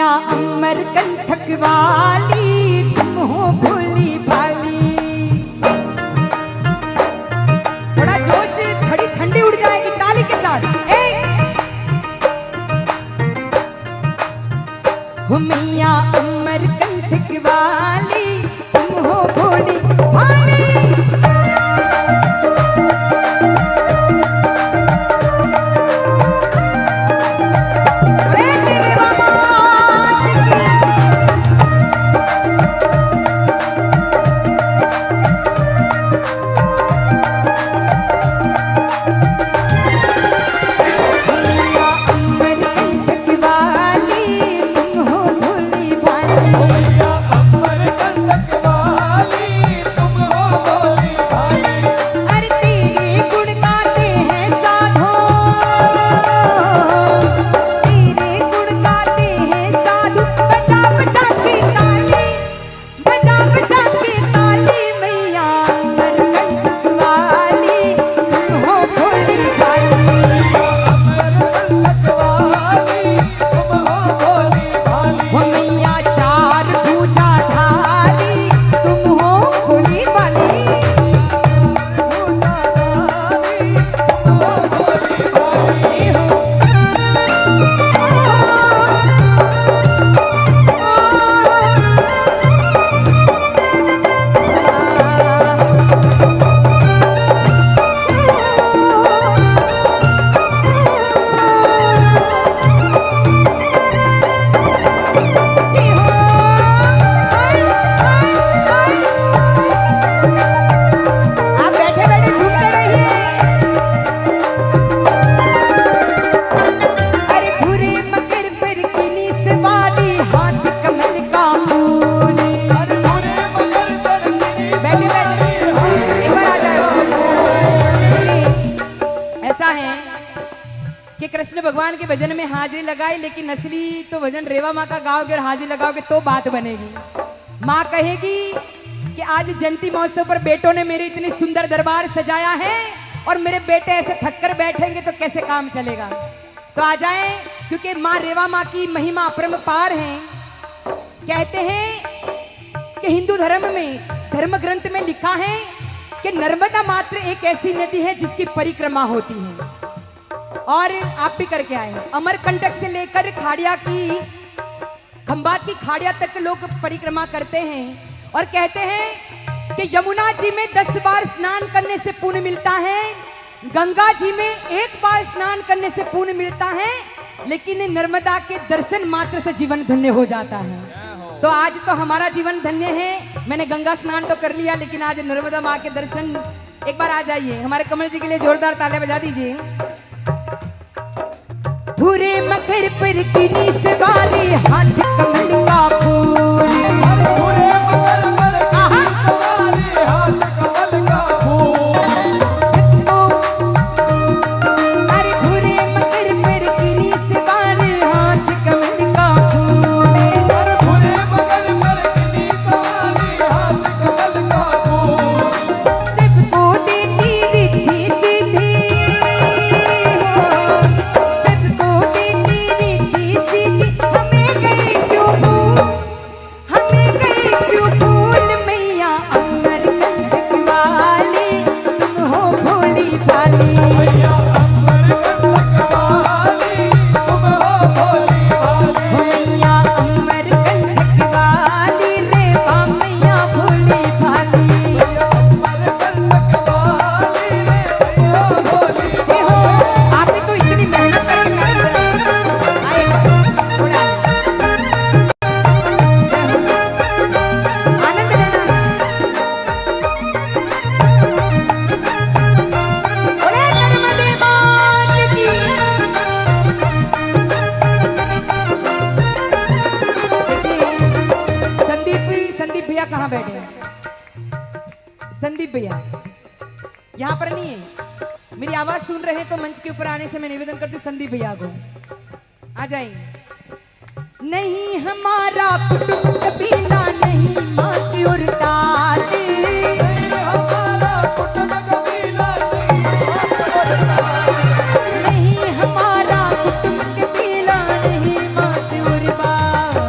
मैया अमरकंटक वाली तुम हो भोली भाली। थोड़ा जोश, थोड़ी ठंडी उड़ जाएगी ताली के साथ। हो मैया अमरकंटक वाली तुम हो भोली भाली। कृष्ण भगवान के भजन में हाजिरी लगाई, लेकिन असली तो भजन रेवा माँ का गाओगे और हाजिरी लगाओगे तो बात बनेगी। माँ कहेगी कि आज जयंती महोत्सव पर बेटों ने मेरे इतनी सुंदर दरबार सजाया है और मेरे बेटे ऐसे थक कर बैठेंगे तो कैसे काम चलेगा। तो आ जाएं, क्योंकि माँ रेवा माँ की महिमा अपरंपार है। कहते हैं कि हिंदू धर्म में, धर्म ग्रंथ में लिखा है कि नर्मदा मात्र एक ऐसी नदी है जिसकी परिक्रमा होती है, और आप भी करके आए हैं। अमरकंटक से लेकर खाड़िया की, खंबात की खाड़िया तक लोग परिक्रमा करते हैं और कहते हैं कि यमुना जी में 10 बार स्नान करने से पुण्य मिलता है, गंगा जी में 1 बार स्नान करने से पुण्य मिलता है, लेकिन नर्मदा के दर्शन मात्र से जीवन धन्य हो जाता है। तो आज तो हमारा जीवन धन्य है। मैंने गंगा स्नान तो कर लिया, लेकिन आज नर्मदा माँ के दर्शन एक बार आ जाइए। हमारे कमल जी के लिए जोरदार तालियां बजा दीजिए। भूरे मकर पर किनी सवारी हाथ कमल का फूल, भूरे मकर पर किनी सवारी हाथ कमल का फूल। अरे भूरे मकर पर किनी सवारी हाथ कमल का फूल, अरे भूरे मकर पर किनी सवारी हाथ कमल का फूल। सबको देती रिद्धि सिद्धि, कहाँ बैठे हैं संदीप भैया? यहाँ पर नहीं है। मेरी आवाज सुन रहे हैं तो मंच के ऊपर आने से मैं निवेदन करती हूँ संदीप भैया को आ जाएंगे। नहीं हमारा कुटुंब कबीला नहीं माटी और ताती, नहीं हमारा कुटुंब कबीला नहीं माटी और ताती।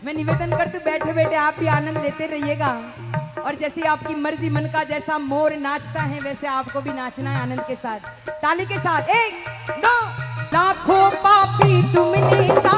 मैं निवेदन करती हूँ बैठे बैठे आप भी आनंद लेते रहिएगा और जैसे आपकी मर्जी मन का जैसा मोर नाचता है वैसे आपको भी नाचना है आनंद के साथ, ताली के साथ। 1 2 लाखों पापी तुमने